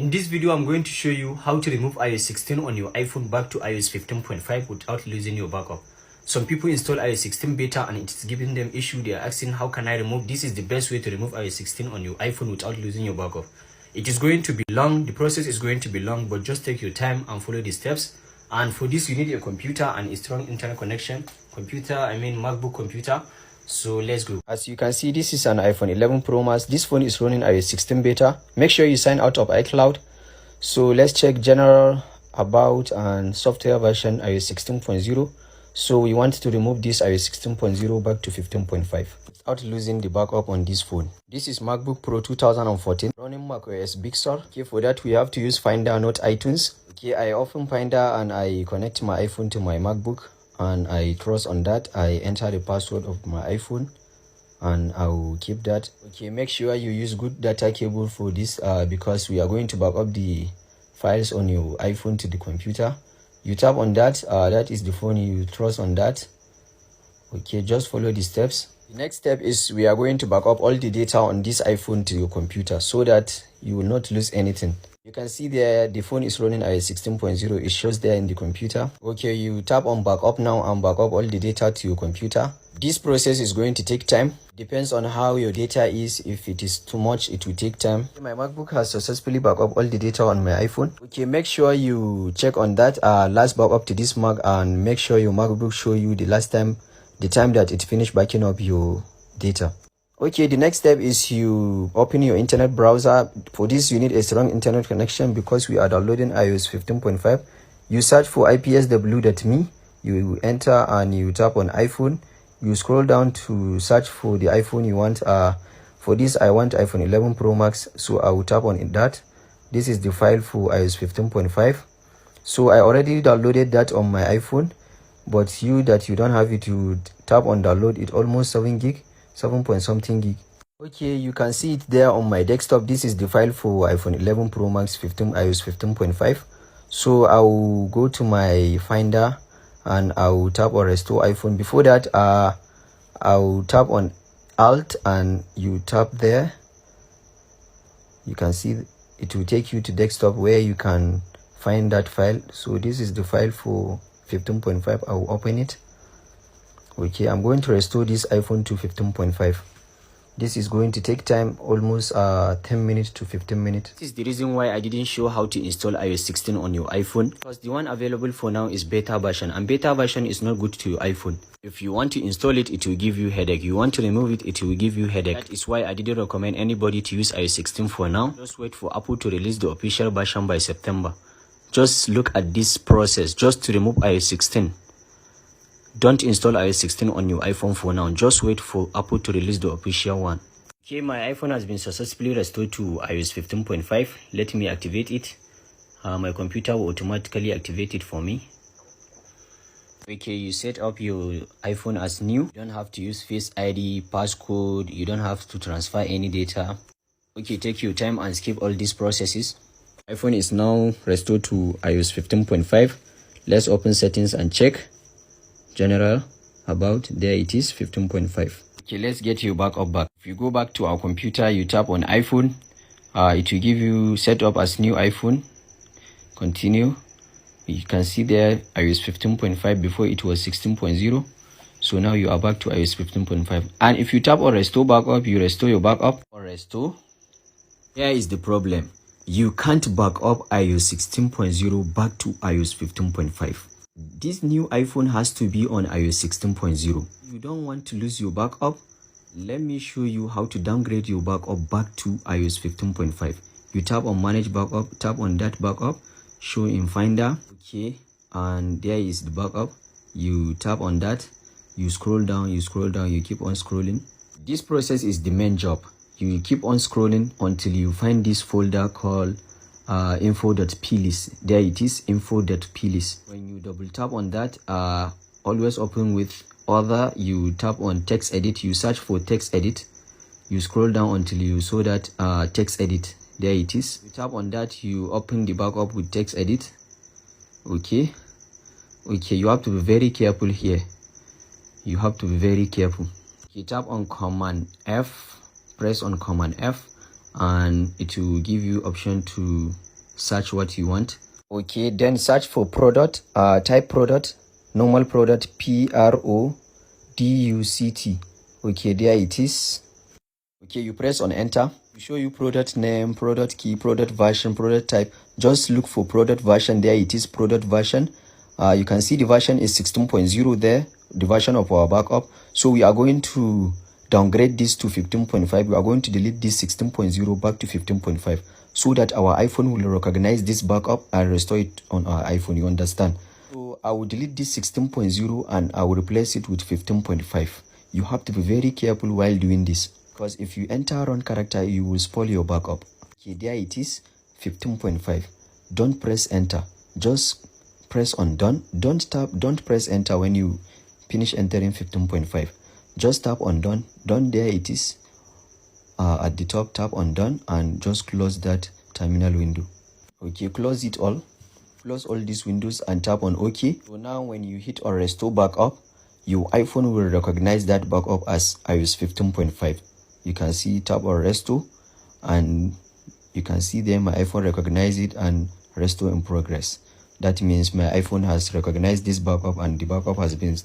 In this video, I'm going to show you how to remove iOS 16 on your iPhone back to iOS 15.5 without losing your backup. Some people install iOS 16 beta and it is giving them issue. They are asking, how can I remove? This is the best way to remove iOS 16 on your iPhone without losing your backup. It is going to be long. The process is going to be long, but just take your time and follow the steps. And for this, you need a computer and a strong internet connection. MacBook computer. So let's go. As you can see, this is an iPhone 11 Pro Max. This phone is running iOS 16 beta. Make sure you sign out of iCloud. So let's check general, about, and software version iOS 16.0. So we want to remove this iOS 16.0 back to 15.5 without losing the backup on this phone. This is MacBook Pro 2014 running macOS Big Sur. Okay, for that we have to use Finder, not iTunes. Okay, I open Finder and I connect my iPhone to my MacBook. And I cross on that. I enter the password of my iPhone and I will keep that. Okay, make sure you use good data cable for this because we are going to back up the files on your iPhone to the computer. You tap on that, that is the phone. You trust on that. Okay, just follow the steps. The next step is we are going to back up all the data on this iPhone to your computer so that you will not lose anything. You can see there the phone is running iOS 16.0. It shows there in the computer. Okay, you tap on backup now and back up all the data to your computer. This process is going to take time. Depends on how your data is. If it is too much, it will take time. My MacBook has successfully backed up all the data on my iPhone. Okay, make sure you check on that last backup to this Mac and make sure your MacBook show you the time that it finished backing up your data. Okay, the next step is you open your internet browser. For this, you need a strong internet connection because we are downloading iOS 15.5. You search for ipsw.me. You enter and you tap on iPhone. You scroll down to search for the iPhone you want. For this, I want iPhone 11 Pro Max, so I will tap on that. This is the file for iOS 15.5. So I already downloaded that on my iPhone, but you don't have it, you tap on download. It almost 7 point something gig. Okay, you can see it there on my desktop. This is the file for iPhone 11 Pro Max iOS 15.5. So I will go to my Finder and I will tap on restore iPhone. Before that, I will tap on Alt and you tap there. You can see it will take you to desktop where you can find that file. So this is the file for 15.5. I will open it. Okay, I'm going to restore this iPhone to 15.5. This is going to take time, almost 10 minutes to 15 minutes. This is the reason why I didn't show how to install iOS 16 on your iPhone, because the one available for now is beta version, and beta version is not good to your iPhone. If you want to install it, it will give you headache. You want to remove it, it will give you headache. That is why I didn't recommend anybody to use iOS 16 for now. Just wait for Apple to release the official version by September. Just look at this process just to remove iOS 16. Don't install iOS 16 on your iPhone for now. Just wait for Apple to release the official one. Okay, my iPhone has been successfully restored to iOS 15.5. Let me activate it. My computer will automatically activate it for me. Okay, you set up your iPhone as new. You don't have to use Face ID, passcode. You don't have to transfer any data. Okay, take your time and skip all these processes. iPhone is now restored to iOS 15.5. Let's open settings and check. General, about, there it is, 15.5. Okay, let's get your backup back. If you go back to our computer, you tap on iPhone. It will give you set up as new iPhone. Continue. You can see there iOS 15.5. Before it was 16.0. So now you are back to iOS 15.5. And if you tap on restore backup, you restore your backup. Or restore. Here is the problem. You can't back up iOS 16.0 back to iOS 15.5. This new iPhone has to be on iOS 16.0. You don't want to lose your backup. Let me show you how to downgrade your backup back to iOS 15.5. You tap on manage backup, tap on that backup, show in Finder. Okay, and there is the backup. You tap on that, you scroll down, you keep on scrolling. This process is the main job. You will keep on scrolling until you find this folder called info.plist. There it is, info.plist. When you double tap on that, always open with other. You tap on text edit. You search for text edit. You scroll down until you saw that text edit. There it is. You tap on that. You open the backup with text edit. Okay, you have to be very careful here. You tap on Command F. Press on Command F and it will give you option to search what you want. Okay, then search for product. Type product, normal product, product. Okay, there it is. Okay, you press on enter. We show you product name, product key, product version, product type. Just look for product version. There it is, product version. You can see the version is 16.0 there, the version of our backup. So we are going to downgrade this to 15.5. We are going to delete this 16.0 back to 15.5 so that our iPhone will recognize this backup and restore it on our iPhone. You understand? So I will delete this 16.0 and I will replace it with 15.5. You have to be very careful while doing this, because if you enter wrong character, you will spoil your backup. Okay, there it is, 15.5. Don't press enter. Just press on done. Don't press enter when you finish entering 15.5. Just tap on done. Done, there it is. At the top, tap on done and just close that terminal window. Okay, close it all. Close all these windows and tap on OK. So now when you hit on restore backup, your iPhone will recognize that backup as iOS 15.5. You can see, tap on restore and you can see there my iPhone recognize it and restore in progress. That means my iPhone has recognized this backup and the backup has been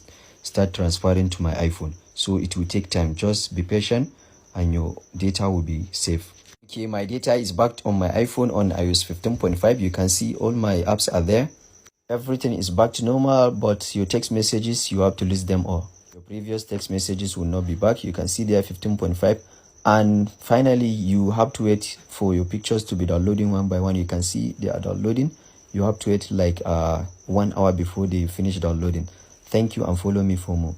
start transferring to my iPhone. So it will take time. Just be patient and your data will be safe. Okay, my data is backed on my iPhone on iOS 15.5. You can see all my apps are there. Everything is back to normal, but your text messages, you have to list them all. Your previous text messages will not be back. You can see there 15.5. And finally, you have to wait for your pictures to be downloading one by one. You can see they are downloading. You have to wait like 1 hour before they finish downloading. Thank you and follow me for more.